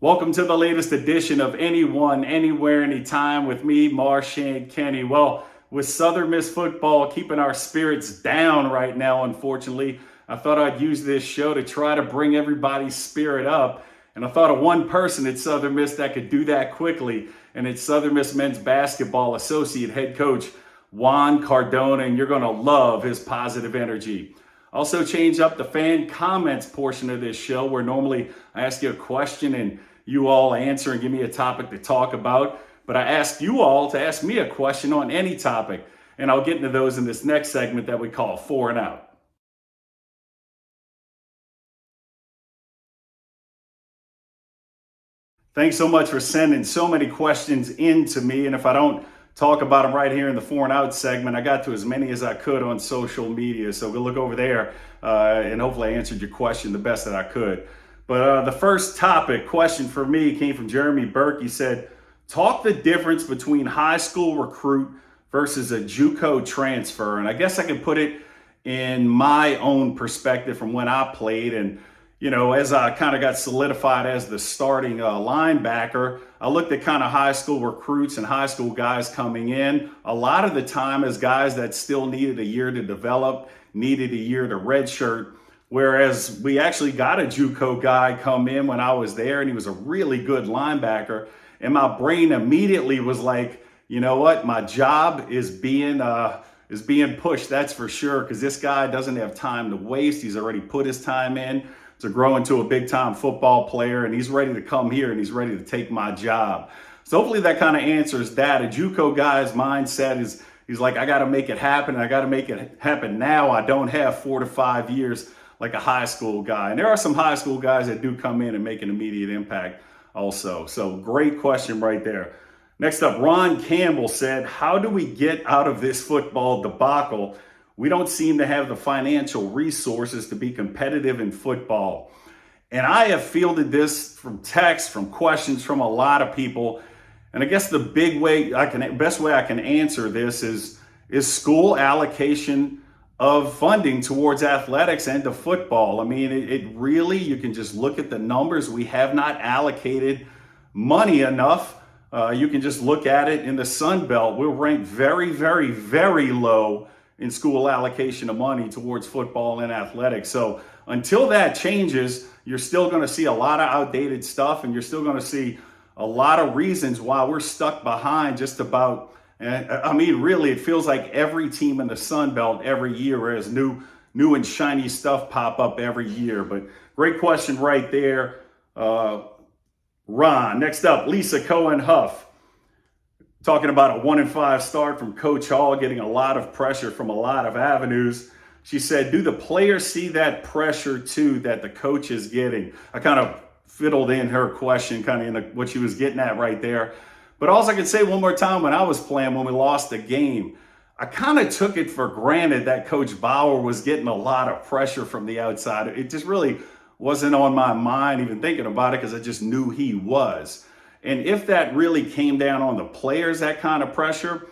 Welcome to the latest edition of Anyone, Anywhere, Anytime with me, Marshane Kenny. Well, with Southern Miss football keeping our spirits down right now, unfortunately, I thought I'd use this show to try to bring everybody's spirit up. And I thought of one person at Southern Miss that could do that quickly, and it's Southern Miss men's basketball associate head coach Juan Cardona, and you're going to love his positive energy. Also change up the fan comments portion of this show where normally I ask you a question and you all answer and give me a topic to talk about. But I ask you all to ask me a question on any topic, and I'll get into those in this next segment that we call Four and Out. Thanks so much for sending so many questions in to me. And if I don't talk about them right here in the Four and Out segment, I got to as many as I could on social media. So go look over there and hopefully I answered your question the best that I could. But the first question for me came from Jeremy Burke. He said, talk the difference between high school recruit versus a JUCO transfer. And I guess I can put it in my own perspective from when I played. And, you know, as I kind of got solidified as the starting linebacker, I looked at kind of high school recruits and high school guys coming in a lot of the time as guys that still needed a year to develop, needed a year to redshirt. Whereas we actually got a JUCO guy come in when I was there, and he was a really good linebacker. And my brain immediately was like, you know what? My job is being pushed, that's for sure, because this guy doesn't have time to waste. He's already put his time in to grow into a big-time football player, and he's ready to come here, and he's ready to take my job. So hopefully that kind of answers that. A JUCO guy's mindset is, he's like, I got to make it happen, and I got to make it happen now. I don't have 4 to 5 years like a high school guy. And there are some high school guys that do come in and make an immediate impact also. So great question right there. Next up, Ron Campbell said, how do we get out of this football debacle? We don't seem to have the financial resources to be competitive in football. And I have fielded this from texts, from questions from a lot of people. And I guess the best way I can answer this is school allocation of funding towards athletics and to football. I mean, it really, you can just look at the numbers. We have not allocated money enough. You can just look at it in the Sun Belt. We're ranked very, very, very low in school allocation of money towards football and athletics. So until that changes, you're still going to see a lot of outdated stuff, and you're still going to see a lot of reasons why we're stuck behind just about. I mean, really, it feels like every team in the Sun Belt every year, whereas new and shiny stuff pop up every year. But great question right there, Ron. Next up, Lisa Cohen Huff, talking about a 1-5 start from Coach Hall, getting a lot of pressure from a lot of avenues. She said, do the players see that pressure too that the coach is getting? I kind of fiddled in her question, kind of in what she was getting at right there. But also I could say one more time, when I was playing, when we lost the game, I kind of took it for granted that Coach Bauer was getting a lot of pressure from the outside. It just really wasn't on my mind even thinking about it, because I just knew he was. And if that really came down on the players, that kind of pressure,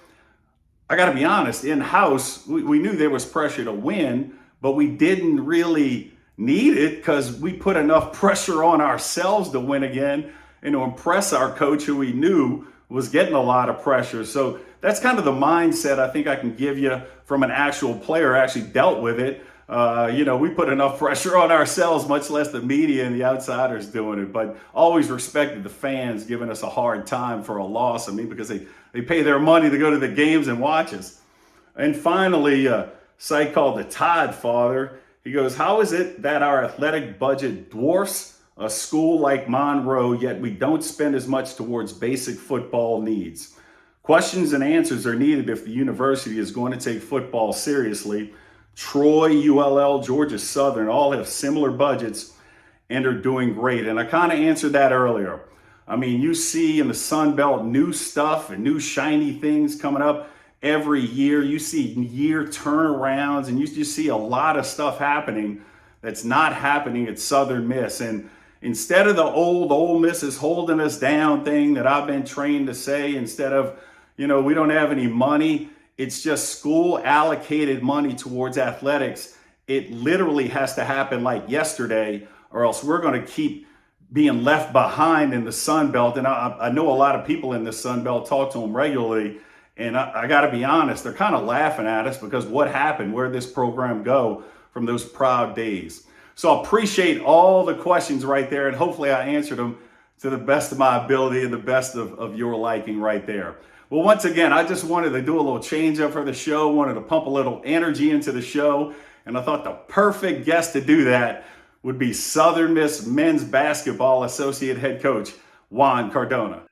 I got to be honest, in-house, we knew there was pressure to win, but we didn't really need it because we put enough pressure on ourselves to win again and to impress our coach, who we knew was getting a lot of pressure. So that's kind of the mindset I think I can give you from an actual player who actually dealt with it. We put enough pressure on ourselves, much less the media and the outsiders doing it. But always respected the fans giving us a hard time for a loss. I mean, because they pay their money to go to the games and watch us. And finally, a site called the Todd Father, he goes, how is it that our athletic budget dwarfs a school like Monroe, yet we don't spend as much towards basic football needs? Questions and answers are needed if the university is going to take football seriously. Troy, ULL, Georgia Southern all have similar budgets and are doing great. And I kind of answered that earlier. I mean, you see in the Sun Belt new stuff and new shiny things coming up every year. You see year turnarounds, and you just see a lot of stuff happening that's not happening at Southern Miss. And instead of the Ole Miss is holding us down thing that I've been trained to say, instead of, we don't have any money, it's just school allocated money towards athletics. It literally has to happen like yesterday, or else we're going to keep being left behind in the Sun Belt. And I know a lot of people in the Sun Belt, talk to them regularly. And I got to be honest, they're kind of laughing at us because what happened, where did this program go from those proud days? So I appreciate all the questions right there. And hopefully I answered them to the best of my ability and the best of your liking right there. Well, once again, I just wanted to do a little change up for the show, wanted to pump a little energy into the show. And I thought the perfect guest to do that would be Southern Miss men's basketball associate head coach, Juan Cardona.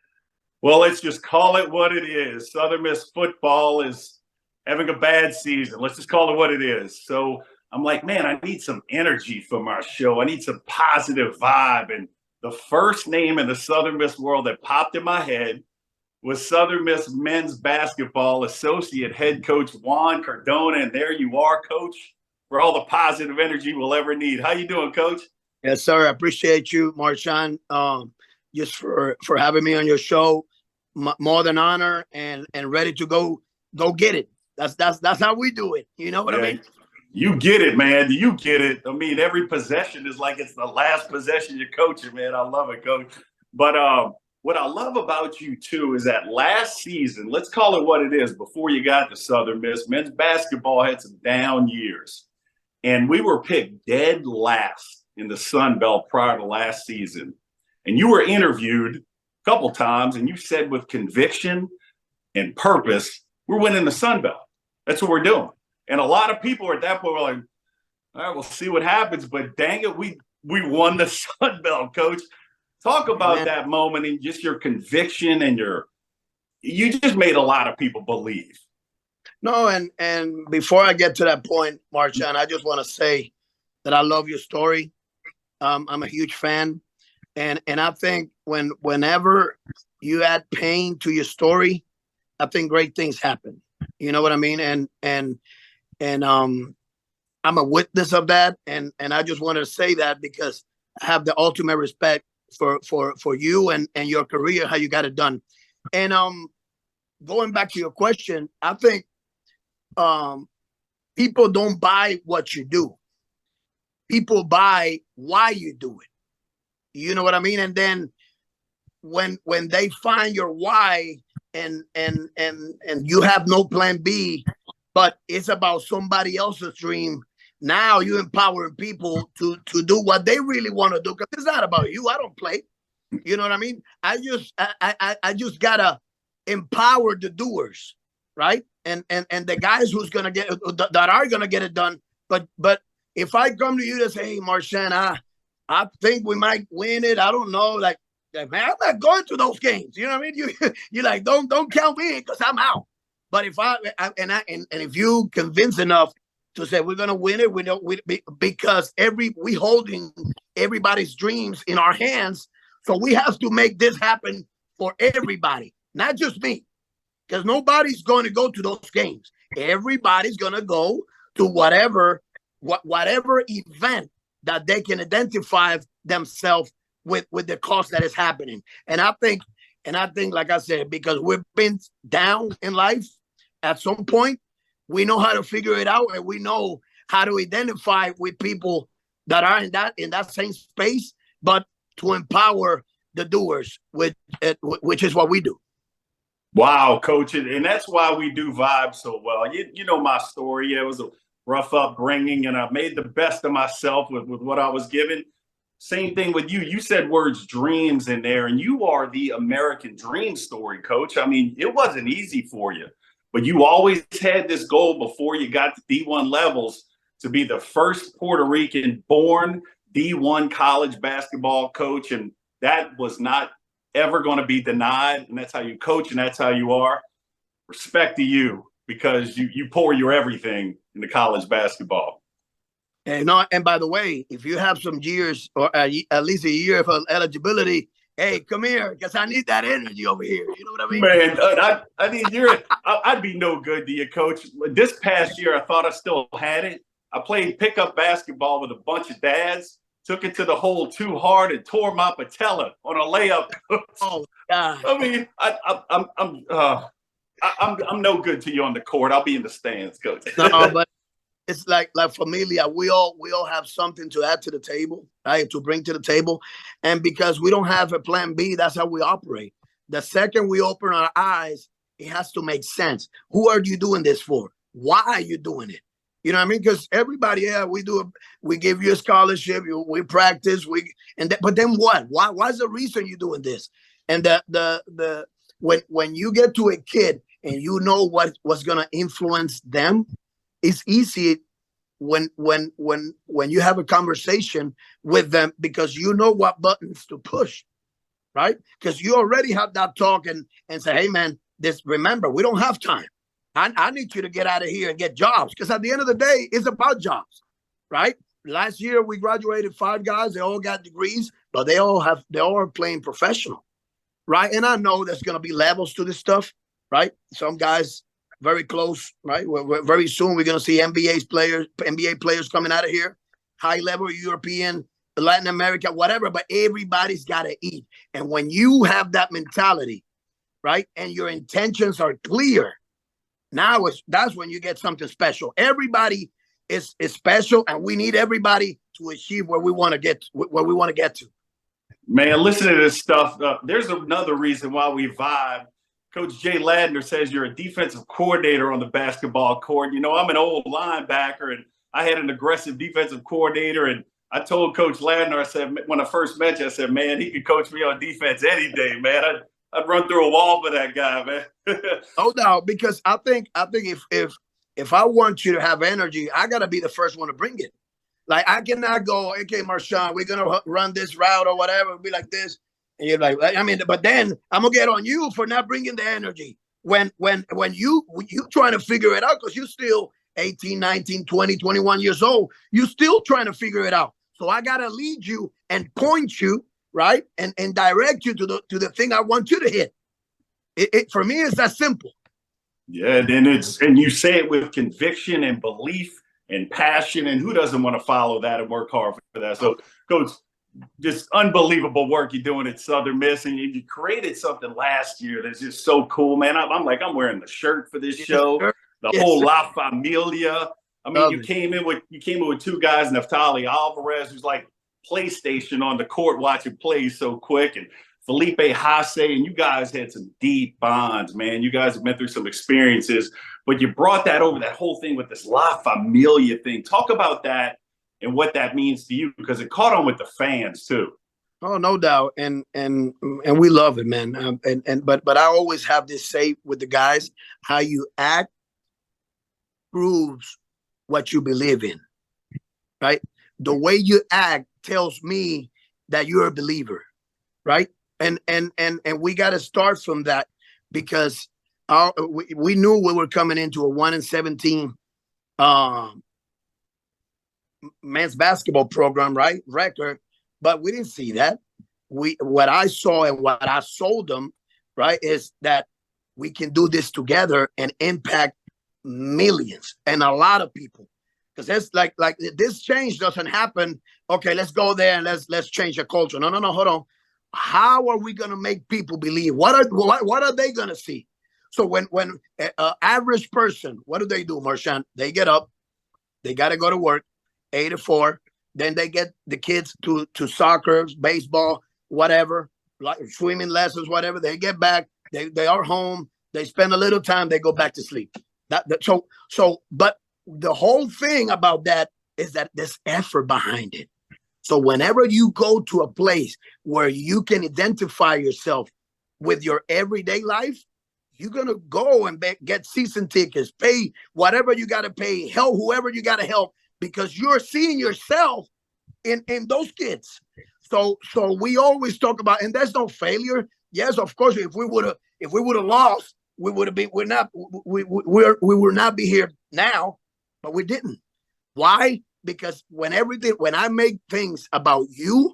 Well, let's just call it what it is. Southern Miss football is having a bad season. Let's just call it what it is. So I'm like, man, I need some energy from our show. I need some positive vibe. And the first name in the Southern Miss world that popped in my head was Southern Miss men's basketball associate head coach Juan Cardona. And there you are, Coach, for all the positive energy we'll ever need. How you doing, Coach? Yes, sir. I appreciate you, Marshawn, just for having me on your show. More than honor, and ready to go get it. That's how we do it. You know what I mean? You get it, man. You get it. I mean, every possession is like it's the last possession you're coaching, man. I love it, Coach. But what I love about you, too, is that last season, let's call it what it is, before you got to Southern Miss, men's basketball had some down years. And we were picked dead last in the Sun Belt prior to last season. And you were interviewed a couple times, and you said with conviction and purpose, we're winning the Sun Belt. That's what we're doing. And a lot of people at that point were like, all right, we'll see what happens. But dang it, we won the Sun Belt, Coach. Talk about that moment and just your conviction and you just made a lot of people believe. No, and before I get to that point, Marshawn, I just want to say that I love your story. I'm a huge fan. And I think whenever you add pain to your story, I think great things happen. You know what I mean? And I'm a witness of that. And I just wanted to say that because I have the ultimate respect for you and your career, how you got it done. And going back to your question, I think people don't buy what you do. People buy why you do it. You know what I mean? And then when they find your why and you have no plan B, but it's about somebody else's dream, now you're empowering people to do what they really want to do, because it's not about you. I don't play. You know what I mean? I just gotta empower the doers, right? And the guys who's gonna get that are gonna get it done. But if I come to you to say, hey, Marshawn, I think we might win it. I don't know. Like, man, I'm not going to those games. You know what I mean? You like, don't count me in because I'm out. But if if you convince enough to say we're gonna win it, because we holding everybody's dreams in our hands. So we have to make this happen for everybody, not just me, because nobody's going to go to those games. Everybody's going to go to whatever event that they can identify themselves with the cost that is happening. And I think, like I said, because we've been down in life, at some point, we know how to figure it out, and we know how to identify with people that are in that same space, but to empower the doers, which is what we do. Wow, Coach. And that's why we do Vibe so well. You know my story. It was a rough upbringing, and I made the best of myself with what I was given. Same thing with you. You said words dreams in there, and you are the American dream story, Coach. I mean, it wasn't easy for you, but you always had this goal before you got to D1 levels to be the first Puerto Rican born D1 college basketball coach. And that was not ever going to be denied. And that's how you coach, and that's how you are. Respect to you, because you pour your everything into college basketball. And by the way, if you have some years or at least a year of eligibility, hey, come here, because I need that energy over here. You know what I mean? Man, I mean, I'd be no good to you, Coach. This past year, I thought I still had it. I played pickup basketball with a bunch of dads, took it to the hole too hard and tore my patella on a layup. Oh God! I mean, I'm no good to you on the court. I'll be in the stands, Coach. No, but it's like familia. We all have something to add to the table, right? To bring to the table, and because we don't have a plan B, that's how we operate. The second we open our eyes, it has to make sense. Who are you doing this for? Why are you doing it? You know what I mean? Because everybody, yeah, we give you a scholarship, we practice, but then what? Why's the reason you're doing this? And when you get to a kid and you know what's gonna influence them, it's easy when you have a conversation with them because you know what buttons to push, right? Because you already have that talk and say, hey man, remember, we don't have time. I need you to get out of here and get jobs, because at the end of the day, it's about jobs, right? Last year we graduated 5 guys. They all got degrees, but they all are playing professional, right? And I know there's going to be levels to this stuff, right? Some guys very close, right? Very soon we're going to see NBA players coming out of here, high level European, Latin America, whatever. But everybody's got to eat, and when you have that mentality, right, and your intentions are clear, that's when you get something special. Everybody is special, and we need everybody to achieve where we want to get to. Man, listen to this stuff. There's another reason why we vibe. Coach Jay Ladner says you're a defensive coordinator on the basketball court. You know, I'm an old linebacker, and I had an aggressive defensive coordinator. And I told Coach Ladner, I said, when I first met you, I said, man, he could coach me on defense any day, man. I'd run through a wall for that guy, man. No doubt, because I think if I want you to have energy, I got to be the first one to bring it. Like, I cannot go, okay, Marshawn, we're going to run this route or whatever, be like this. And you're like, I mean, but then I'm going to get on you for not bringing the energy. When you trying to figure it out, because you're still 18, 19, 20, 21 years old, you're still trying to figure it out. So I got to lead you and point you, right, and direct you to the thing I want you to hit. It for me, it's that simple. Yeah, and you say it with conviction and belief and passion, and who doesn't want to follow that and work hard for that? So, Coach, just unbelievable work you're doing at Southern Miss, and you created something last year that's just so cool, man. I'm wearing the shirt for this show, the whole La Familia. I mean, you came in with 2 guys, Naftali Alvarez, who's like PlayStation on the court watching plays so quick, and Felipe Hasse, and you guys had some deep bonds, man. You guys have been through some experiences, but you brought that over, that whole thing with this La Familia thing. Talk about that and what that means to you, because it caught on with the fans too. Oh, no doubt, and we love it, man. But I always have this say with the guys: how you act proves what you believe in, right? The way you act tells me that you're a believer, right? And we got to start from that, because we knew we were coming into a 1-17 men's basketball program, right? Record, but we didn't see that. What I saw and what I sold them, right, is that we can do this together and impact millions and a lot of people. Because it's like this change doesn't happen. Okay, let's go there and let's change the culture. No, hold on. How are we going to make people believe? What are they going to see? So when average person, what do, Marshawn? They get up, they got to go to work, 8 to 4. Then they get the kids to soccer, baseball, whatever, like swimming lessons, whatever. They get back, they are home, they spend a little time, they go back to sleep. But the whole thing about that is that there's effort behind it. So whenever you go to a place where you can identify yourself with your everyday life, you're going to go and get season tickets, pay whatever you got to pay, help whoever you got to help, because you're seeing yourself in those kids. So we always talk about, and there's no failure. Yes, of course, if we would have lost, we would not be here now, but we didn't. Why? Because when I make things about you're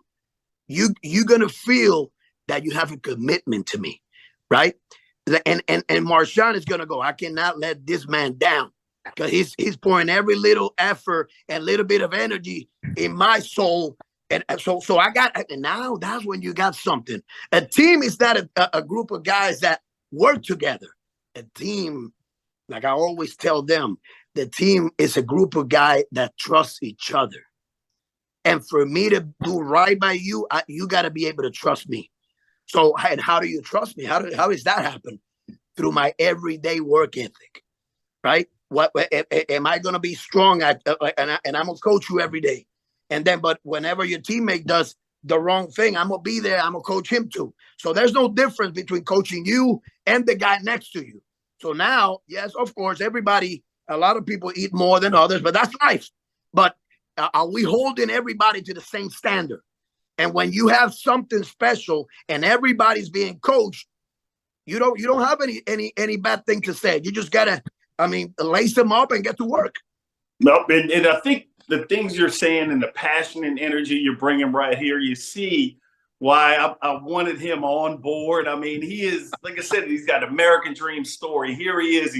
gonna feel that you have a commitment to me, right? And Marshawn is gonna go, I cannot let this man down, because he's pouring every little effort and little bit of energy in my soul. And so I got, and now that's when you got something. A team is not a group of guys that work together. A team, like I always tell them, the team is a group of guys that trust each other. And for me to do right by you, you got to be able to trust me. So, and how do you trust me? How does that happen? Through my everyday work ethic, right? What am I going to be strong at? And I'm going to coach you every day. And then, but whenever your teammate does the wrong thing, I'm going to be there. I'm going to coach him too. So there's no difference between coaching you and the guy next to you. So now, yes, of course, a lot of people eat more than others, but that's life. But are we holding everybody to the same standard? And when you have something special and everybody's being coached, you don't have any bad thing to say. You just gotta, lace them up and get to work. Nope, and I think the things you're saying and the passion and energy you're bringing right here, you see why I wanted him on board. I mean, he is, like I said, he's got an American dream story. Here he is.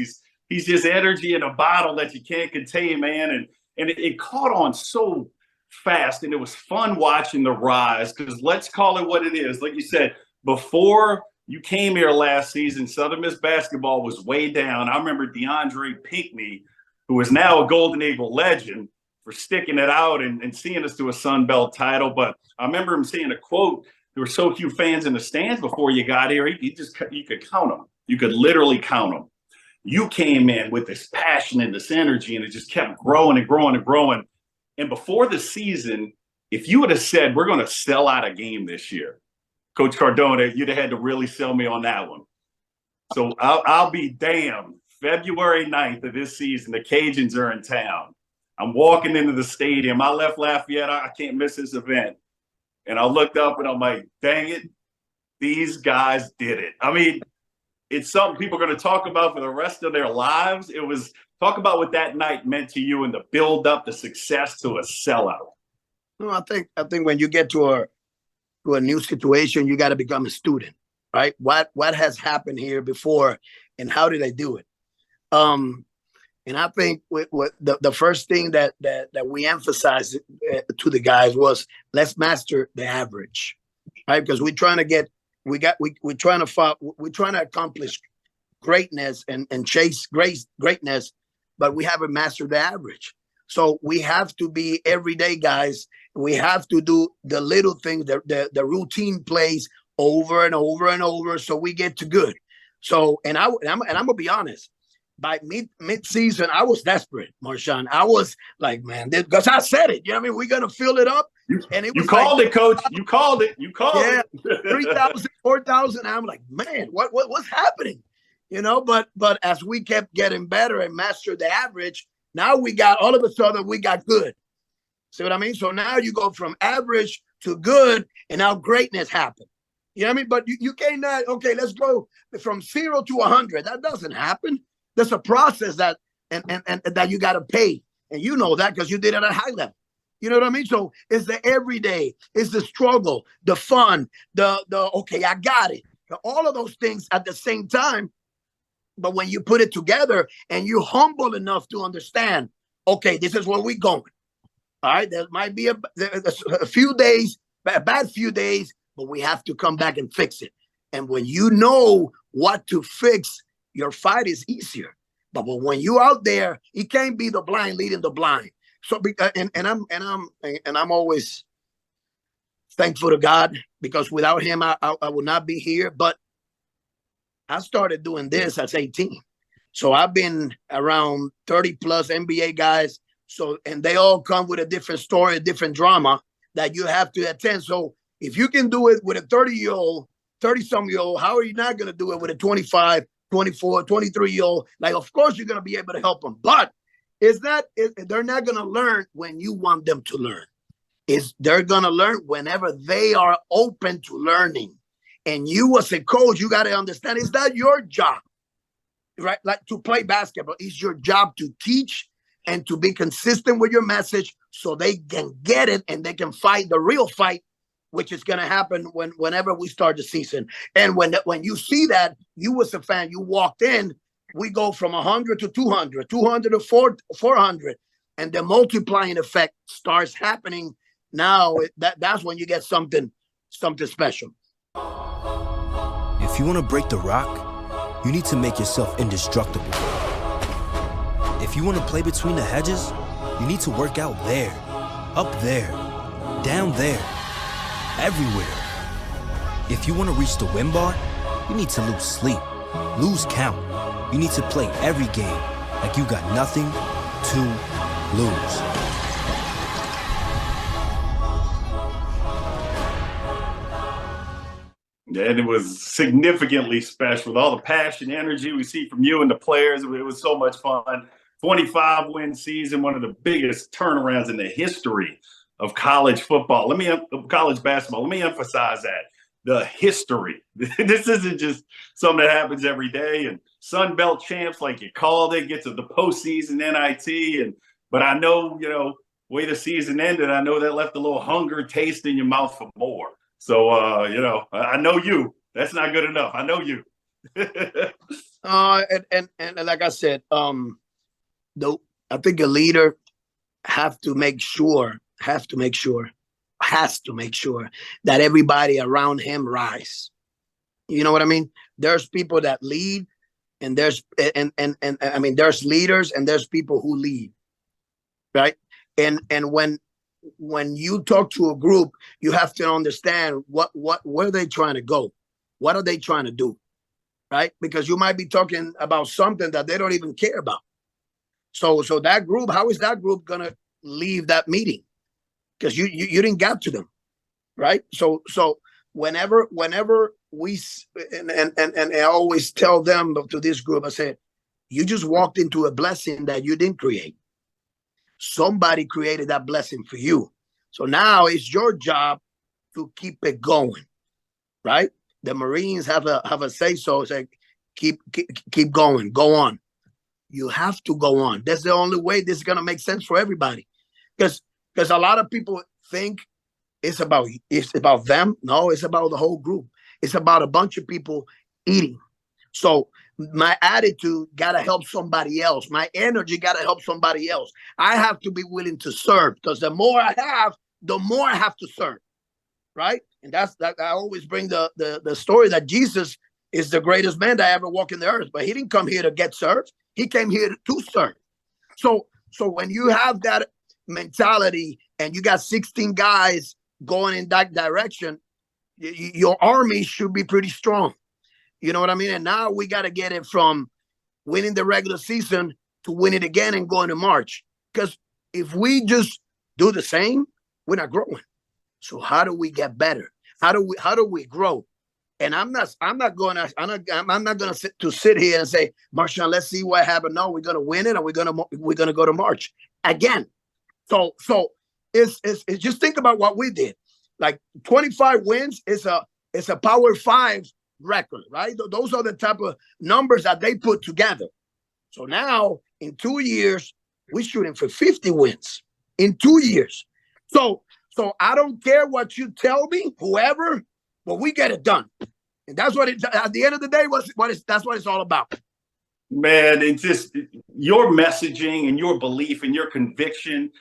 He's just energy in a bottle that you can't contain, man. And it caught on so fast, and it was fun watching the rise, because let's call it what it is. Like you said, before you came here last season, Southern Miss basketball was way down. I remember DeAndre Pinckney, who is now a Golden Eagle legend, for sticking it out and seeing us to a Sun Belt title. But I remember him saying a quote, there were so few fans in the stands before you got here, you could count them. You could literally count them. You came in with this passion and this energy, and it just kept growing and growing and growing. And before the season, if you would have said, we're going to sell out a game this year, Coach Cardona, you'd have had to really sell me on that one. So I'll be damned. February 9th of this season, the Cajuns are in town. I'm walking into the stadium. I left Lafayette. I can't miss this event. And I looked up and I'm like, dang it, these guys did it. I mean, it's something people are going to talk about for the rest of their lives. It was, talk about what that night meant to you and the build up, the success to a sellout. No, I think when you get to a new situation, you got to become a student, right? What has happened here before, and how did I do it? And I think the first thing that we emphasized to the guys was, let's master the average, right? Because we're trying to accomplish greatness and chase greatness, but we haven't mastered the average. So we have to be everyday guys. We have to do the little things, the routine plays over and over and over, so we get to good. So, and I'm gonna be honest. By mid-season, I was desperate, Marshawn. I was like, man, because I said it. You know what I mean? We're gonna fill it up. And it was called it, Coach. You called it. Yeah, 3,000, 4,000. I'm like, man, what's happening? You know, but as we kept getting better and mastered the average, now we got, all of a sudden we got good. See what I mean? So now you go from average to good, and now greatness happened. You know what I mean? But you cannot, okay, let's go from 0 to 100. That doesn't happen. There's a process that and that you got to pay. And you know that because you did it at a high level. You know what I mean? So it's the everyday, it's the struggle, the fun, the okay, I got it. All of those things at the same time. But when you put it together and you're humble enough to understand, okay, this is where we're going. All right, there might be a few days, a bad few days, but we have to come back and fix it. And when you know what to fix, your fight is easier. But when you out there, it can't be the blind leading the blind. So and I'm always thankful to God, because without him, I would not be here. But I started doing this at 18. So I've been around 30 plus NBA guys. So, and they all come with a different story, a different drama that you have to attend. So if you can do it with a 30-some-year-old, how are you not going to do it with a 25, 24, 23-year-old? Like, of course, you're going to be able to help them. But they're not going to learn when you want them to learn. They're going to learn whenever they are open to learning. And you as a coach, you got to understand, it's not your job, right? Like to play basketball, it's your job to teach and to be consistent with your message so they can get it and they can fight the real fight, which is going to happen whenever we start the season. And when you see that, you as a fan, you walked in, we go from 100 to 200, 200 to 400, and the multiplying effect starts happening. Now that's when you get something special. If you want to break the rock, you need to make yourself indestructible. If you want to play between the hedges, you need to work out there, up there, down there, everywhere. If you want to reach the win bar, you need to lose sleep, lose count. You need to play every game like you got nothing to lose. And it was significantly special with all the passion, energy we see from you and the players. It was so much fun. 25-win season, one of the biggest turnarounds in the history of college football. College basketball. Let me emphasize that. The history. This isn't just something that happens every day. And Sun Belt champs, like you called it, get to the postseason NIT. But I know, way the season ended, I know that left a little hunger taste in your mouth for more. So, I know you. That's not good enough. I know you. And like I said, I think a leader has to make sure that everybody around him rise. You know what I mean? There's people that lead, and there's leaders and there's people who lead, right? And when you talk to a group, you have to understand where they're trying to go. What are they trying to do? Right? Because you might be talking about something that they don't even care about. So that group, how is that group going to leave that meeting? Because you didn't get to them. Right? So whenever we, and I always tell them to this group, I said, you just walked into a blessing that you didn't create. Somebody created that blessing for you. So now it's your job to keep it going, right? The Marines have a say-so. It's like, keep going, go on. You have to go on. That's the only way this is going to make sense for everybody. Because a lot of people think it's about them. No, it's about the whole group. It's about a bunch of people eating. So my attitude got to help somebody else. My energy got to help somebody else. I have to be willing to serve, because the more I have, the more I have to serve, right? And that's that. I always bring the story that Jesus is the greatest man that ever walked in the earth, but he didn't come here to get served. He came here to serve. So when you have that mentality and you got 16 guys going in that direction, your army should be pretty strong. You know what I mean? And now we got to get it from winning the regular season to win it again and going to March. Because if we just do the same, we're not growing. So how do we get better? How do we grow? And I'm not going to sit here and say, Marshawn, let's see what happened. No, we're going to win it, and we're going to go to March again. So it's just think about what we did. Like 25 wins is a Power 5 record, right? Those are the type of numbers that they put together. So now in 2 years, we're shooting for 50 wins in 2 years. So I don't care what you tell me, whoever, but we get it done. And that's what at the end of the day, that's what it's all about. Man, it's just your messaging and your belief and your conviction.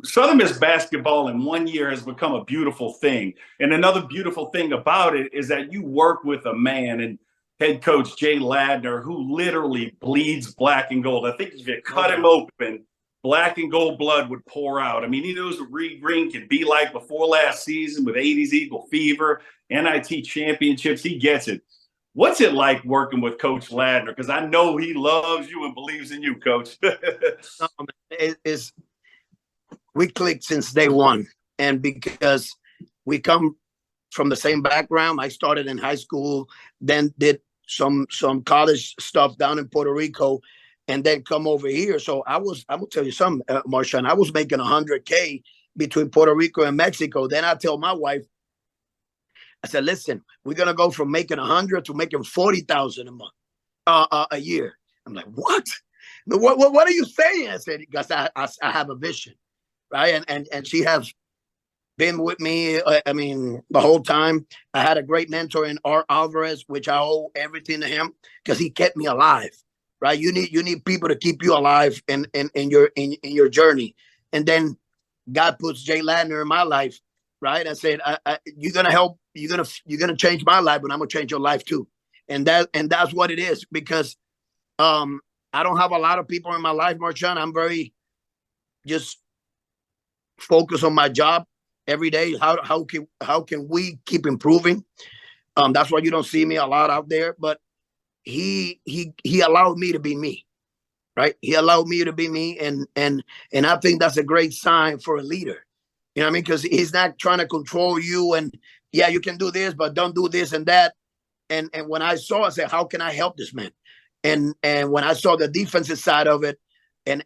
Southern Miss basketball in 1 year has become a beautiful thing. And another beautiful thing about it is that you work with a man and head coach Jay Ladner, who literally bleeds black and gold. I think if you cut him open, black and gold blood would pour out. I mean, he knows what Reed Green could be like before last season with 80s Eagle Fever, NIT championships. He gets it. What's it like working with Coach Ladner? Because I know he loves you and believes in you, Coach. We clicked since day one. And because we come from the same background, I started in high school, then did some college stuff down in Puerto Rico, and then come over here. So I'm gonna tell you something, Marshawn, I was making $100K between Puerto Rico and Mexico. Then I tell my wife, I said, listen, we're going to go from making 100 to making 40,000 a month, a year. I'm like, what? What are you saying? I said, because I have a vision, right? And she has been with me, the whole time. I had a great mentor in Art Alvarez, which I owe everything to him, because he kept me alive, right? You need people to keep you alive in your journey. And then God puts Jay Ladner in my life, right? I said, you're gonna help, you're gonna change my life, but I'm gonna change your life too. And that's what it is, because I I don't have a lot of people in my life, Marchand. I'm very just focused on my job every day. How can we keep improving? That's why you don't see me a lot out there. But he allowed me to be me, right? He allowed me to be me, and I think that's a great sign for a leader. You know what I mean? Because he's not trying to control you and yeah, you can do this, but don't do this and that. And when I saw, I said, how can I help this man? And when I saw the defensive side of it, and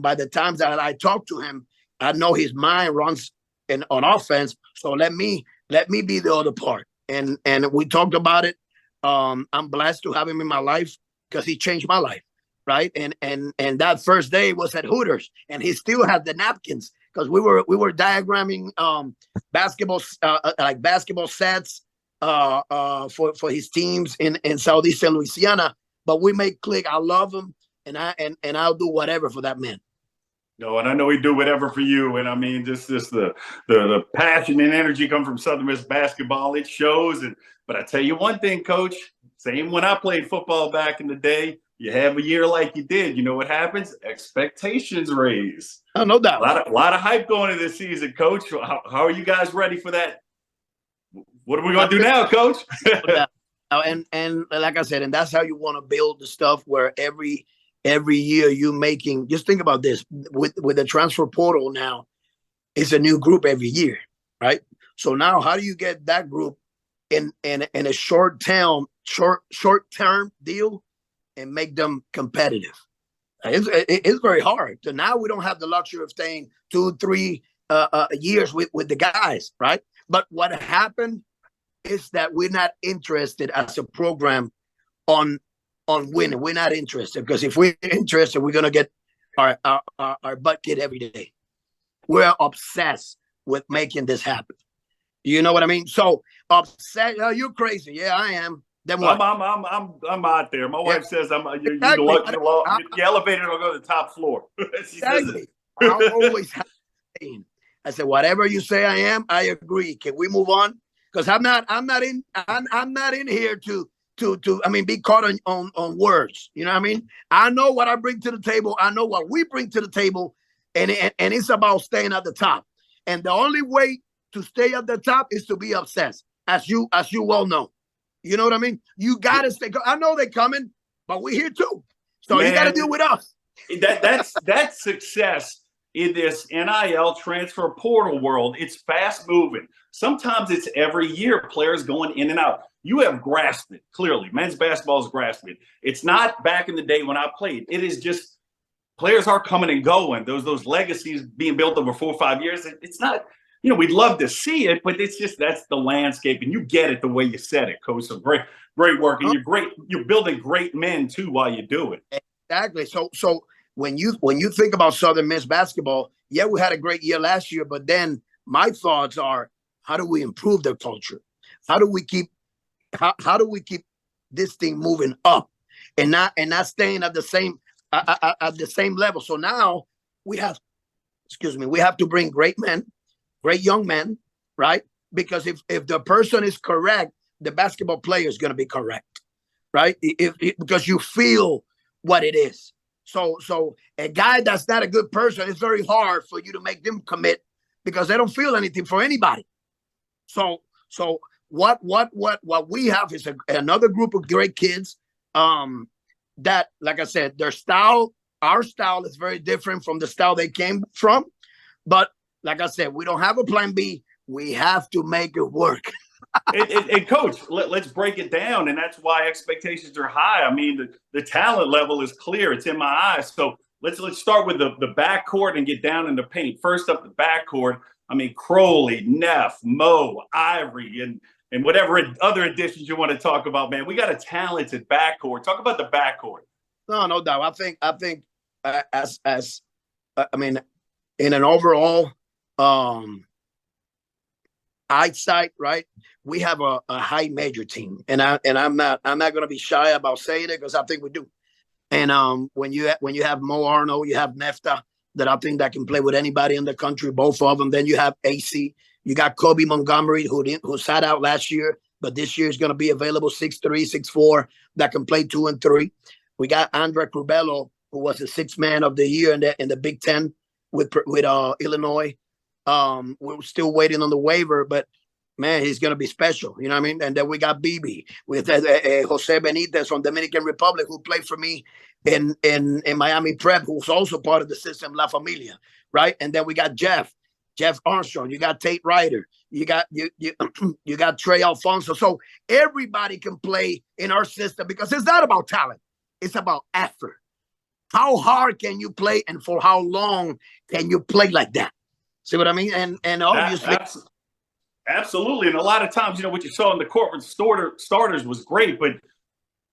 by the times that I talked to him, I know his mind runs on offense. So let me be the other part. And we talked about it. I'm blessed to have him in my life because he changed my life, right? And that first day was at Hooters, and he still had the napkins because we were diagramming basketball like basketball sets for his teams in southeastern Louisiana. But we make click. I love him, and I'll do whatever for that man. No, and I know he'd do whatever for you. And I mean, just the passion and energy come from Southern Miss basketball. It shows. But I tell you one thing, Coach, same when I played football back in the day, you have a year like you did. You know what happens? Expectations raise. Oh, no doubt. A lot of hype going into this season, Coach. How are you guys ready for that? What are we going to do now, Coach? And like I said, and that's how you want to build the stuff where every year you making, just think about this, with the transfer portal now, it's a new group every year, right? So now how do you get that group in a short term deal and make them competitive? It's very hard. So now we don't have the luxury of staying 2-3 years with the guys, right? But what happened is that we're not interested as a program on winning. We're not interested, because if we're interested, we're gonna get our butt kicked every day. We're obsessed with making this happen. You know what I mean? So obsessed. Oh, you're crazy. Yeah, I am. Then what? I'm out there. My wife says you're Exactly. the elevator will go to the top floor. She Exactly. I always have saying. I said, whatever you say I am, I agree. Can we move on? Because I'm not in here to be caught on words. You know what I mean? I know what I bring to the table. I know what we bring to the table, and it's about staying at the top. And the only way to stay at the top is to be obsessed, as you well know. You know what I mean? You gotta stay. I know they're coming, but we're here too. So man, you gotta deal with us. That's success in this NIL transfer portal world. It's fast moving. Sometimes it's every year players going in and out. You have grasped it, clearly. Men's basketball has grasped it. It's not back in the day when I played. It is just players are coming and going. Those legacies being built over 4 or 5 years. It's not, we'd love to see it, but it's just, that's the landscape. And you get it the way you said it, Coach. So great work. And you're building great men too while you do it. Exactly. So when you think about Southern Miss basketball, yeah, we had a great year last year, but then my thoughts are, how do we improve their culture? How do we keep this thing moving up and not staying at the same level? So now we have to bring great young men, right? Because if the person is correct, the basketball player is going to be correct, right? Because you feel what it is. So a guy that's not a good person, it's very hard for you to make them commit because they don't feel anything for anybody. So what we have is another group of great kids that, like I said, our style is very different from the style they came from. But like I said, we don't have a plan B. We have to make it work. And Coach, let's break it down. And that's why expectations are high. I mean, the talent level is clear. It's in my eyes. So let's start with the backcourt and get down in the paint. First up, the backcourt. I mean, Crowley, Neff, Mo, Ivory, and whatever other additions you want to talk about, man. We got a talented backcourt. Talk about the backcourt. No doubt. I think in an overall eyesight, right? We have a high major team, and I'm not going to be shy about saying it because I think we do. And when you have Mo Arnold, you have Nefta that I think that can play with anybody in the country, both of them. Then you have AC. You got Kobe Montgomery who sat out last year, but this year is going to be available 6'3", 6'4", that can play 2 and 3. We got Andre Crubello, who was the sixth man of the year in the Big Ten with Illinois. We're still waiting on the waiver, but man, he's going to be special. You know what I mean? And then we got BB with Jose Benitez from Dominican Republic, who played for me in Miami Prep, who's also part of the system, La Familia, right? And then we got Jeff Armstrong. You got Tate Ryder. You got you got Trey Alfonso. So everybody can play in our system because it's not about talent. It's about effort. How hard can you play, and for how long can you play like that? See what I mean? And obviously. Absolutely. And a lot of times, what you saw in the court with starters was great, but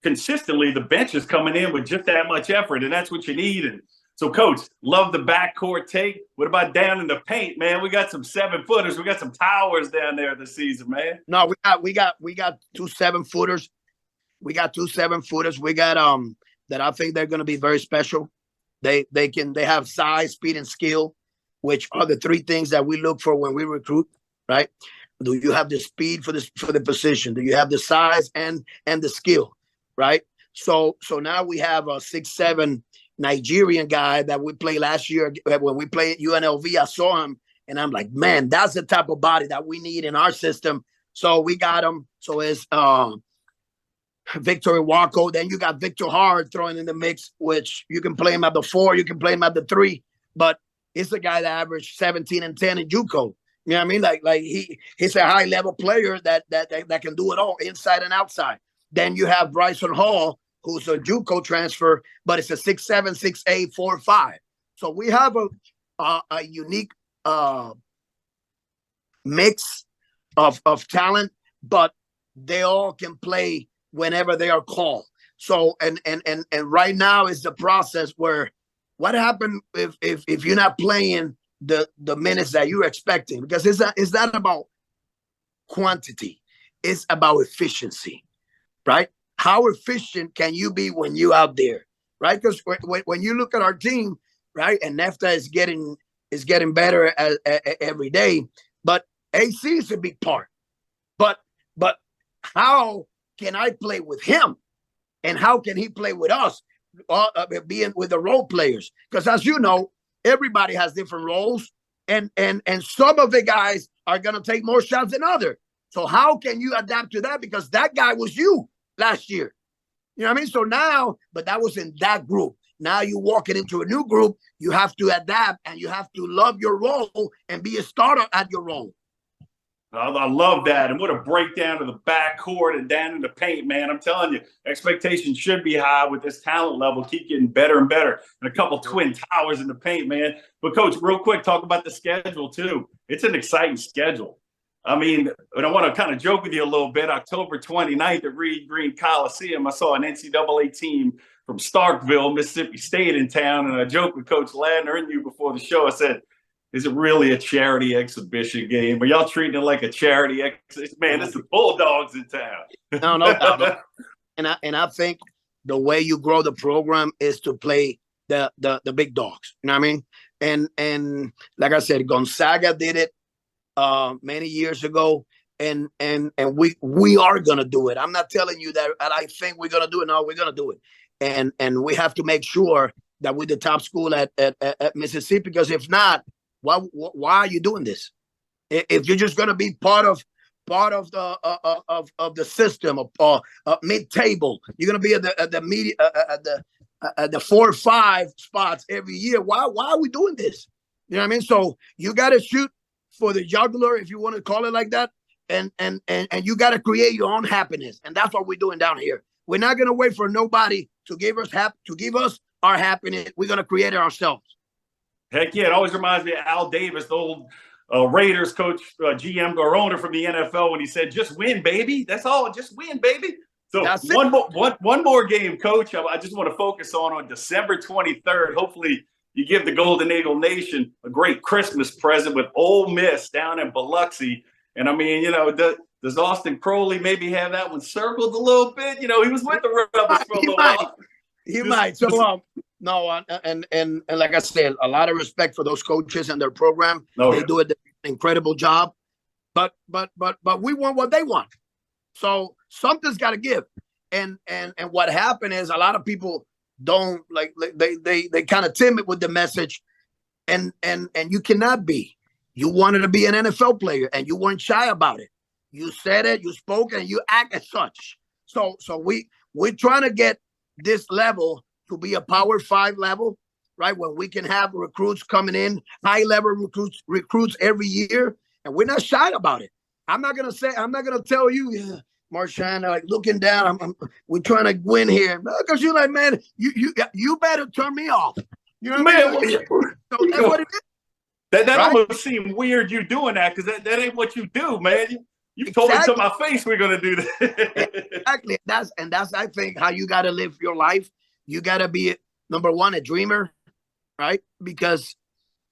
consistently the bench is coming in with just that much effort, and that's what you need. And so, Coach, love the backcourt take. What about down in the paint, man? We got some 7-footers. We got some towers down there this season, man. No, we got 2 7-footers. We got 2 7-footers. We got that I think they're going to be very special. They have size, speed, and skill, which are the 3 things that we look for when we recruit, right? Do you have the speed for the position? Do you have the size and the skill, right? So now we have a 6'7" Nigerian guy that we played last year when we played UNLV. I saw him and I'm like, man, that's the type of body that we need in our system. So we got him. So it's Victor Iwako. Then you got Victor Hard thrown in the mix, which you can play him at the 4, you can play him at the 3, but it's a guy that averaged 17 and 10 in JUCO. You know what I mean? Like he's a high level player that can do it all inside and outside. Then you have Bryson Hall, who's a JUCO transfer, but it's a 6'7", 6'8", 4'5". So we have a unique mix of talent, but they all can play whenever they are called. So and right now is the process where what happened if you're not playing the minutes that you're expecting, because it's not about quantity, it's about efficiency, right? How efficient can you be when you out there, right? Because when you look at our team, right, and NEFTA is getting better every day, but AC is a big part. But how can I play with him, and how can he play with us, being with the role players? Because as you know, everybody has different roles, and some of the guys are going to take more shots than others. So how can you adapt to that? Because that guy was you last year. You know what I mean? So now, but that was in that group. Now you walking into a new group, you have to adapt, and you have to love your role and be a starter at your role. I love that. And what a breakdown of the backcourt and down in the paint, man. I'm telling you, expectations should be high with this talent level. Keep getting better and better. And a couple twin towers in the paint, man. But, Coach, real quick, talk about the schedule, too. It's an exciting schedule. I mean, and I want to kind of joke with you a little bit. October 29th at Reed Green Coliseum, I saw an NCAA team from Starkville, Mississippi State in town. And I joked with Coach Ladner and you before the show. I said, is it really a charity exhibition game? Are y'all treating it like a charity exhibition? Man, it's the Bulldogs in town. No. And I think the way you grow the program is to play the big dogs. You know what I mean? And like I said, Gonzaga did it many years ago, and we are gonna do it. I'm not telling you that I think we're gonna do it. No, we're gonna do it. And we have to make sure that we're the top school at Mississippi, because if not, why are you doing this? If you're just going to be part of the system of mid-table, you're going to be at the media at the 4 or 5 spots every year. Why are we doing this? You know what I mean? So you got to shoot for the jugular, if you want to call it like that, and you got to create your own happiness, and that's what we're doing down here. We're not going to wait for nobody to give us our happiness. We're going to create it ourselves. Heck yeah, it always reminds me of Al Davis, the old Raiders coach, GM or owner from the NFL, when he said, just win, baby. That's all, just win, baby. So one more game, Coach, I just want to focus on December 23rd. Hopefully you give the Golden Eagle Nation a great Christmas present with Ole Miss down in Biloxi. And I mean, does Austin Crowley maybe have that one circled a little bit? He was with the Rebels for a little while. He might. So, no, and like I said, a lot of respect for those coaches and their program. They do an incredible job. But we want what they want. So something's got to give. And what happened is a lot of people don't like they kind of timid with the message, and you cannot be. You wanted to be an NFL player, and you weren't shy about it. You said it, you spoke, and you act as such. So we're trying to get this level to be a Power 5 level, right? When we can have recruits coming in, high level recruits every year, and we're not shy about it. I'm not gonna tell you, yeah, Marshawn, like looking down, we're trying to win here because you're like, man, you better turn me off. You know what I mean? So that's what it is. That right? almost seemed weird you doing that because that ain't what you do, man. You told me to my face we're gonna do that. Exactly. That's I think how you gotta live your life. You gotta be number one, a dreamer, right? Because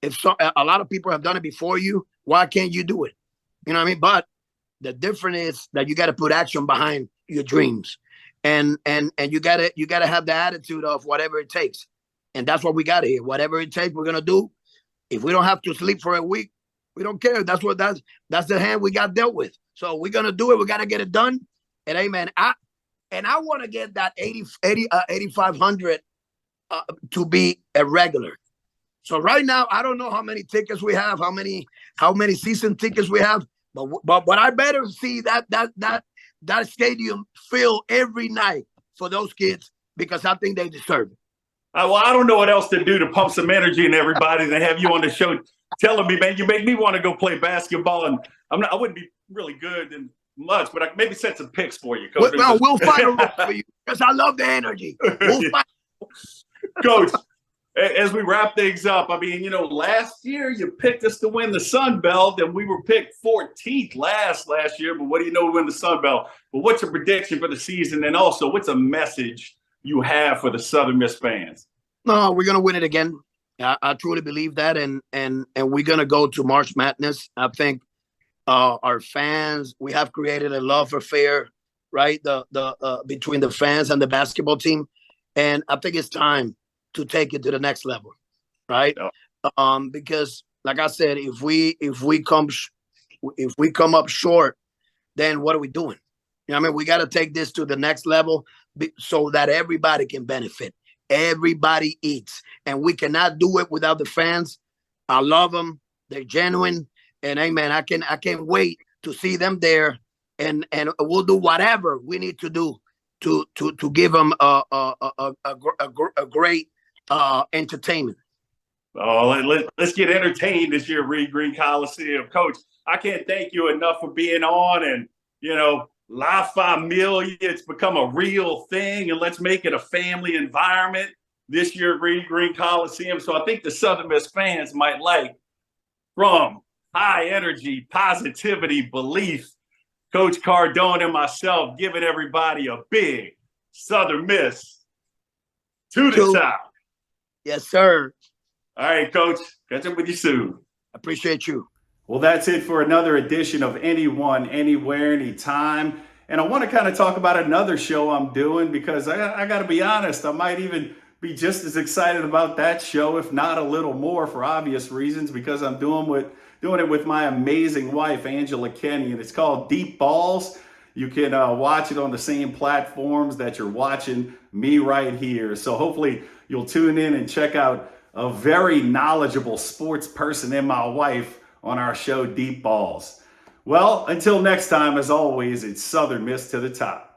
a lot of people have done it before you, why can't you do it? You know what I mean? But the difference is that you gotta put action behind your dreams. And you gotta have the attitude of whatever it takes. And that's what we got here. Whatever it takes, we're gonna do. If we don't have to sleep for a week, we don't care. That's the hand we got dealt with. So we're gonna do it. We gotta get it done. And amen. I want to get that 8,500 to be a regular. So right now, I don't know how many tickets we have, how many season tickets we have, but I better see that stadium fill every night for those kids because I think they deserve it. Well, I don't know what else to do to pump some energy in everybody than have you on the show telling me, man, you make me want to go play basketball. And I wouldn't be really good and much, but I maybe set some picks for you, Coach. Well, we'll find a role for you because I love the energy. We'll find Coach, as we wrap things up, I mean, last year you picked us to win the Sun Belt, and we were picked 14th last year. But what do you know, we win the Sun Belt? But what's your prediction for the season? And also, what's a message you have for the Southern Miss fans? No, we're gonna win it again. I truly believe that, and we're gonna go to March Madness. I think our fans, we have created a love affair, right? The between the fans and the basketball team, and I think it's time to take it to the next level, right? Yeah. Because like I said, if we come up short, then what are we doing? You know what I mean? We got to take this to the next level so that everybody can benefit. Everybody eats, and we cannot do it without the fans. I love them; they're genuine, and amen. I can't wait to see them there, and we'll do whatever we need to do to give them a great entertainment. Oh, let's get entertained this year, Reed Green Coliseum. Coach, I can't thank you enough for being on, and La Familia, it's become a real thing, and let's make it a family environment this year at Reed Green Coliseum. So I think the Southern Miss fans might like, from high energy, positivity, belief, Coach Cardona and myself giving everybody a big Southern Miss to the top. Yes, sir. All right, Coach. Catch up with you soon. Appreciate you. Well, that's it for another edition of Anyone, Anywhere, Anytime. And I want to kind of talk about another show I'm doing because I got to be honest, I might even be just as excited about that show, if not a little more, for obvious reasons, because I'm doing it with my amazing wife, Angela Kenny, and it's called Deep Balls. You can watch it on the same platforms that you're watching me right here. So hopefully you'll tune in and check out a very knowledgeable sports person in my wife on our show, Deep Balls. Well, until next time, as always, it's Southern Miss to the top.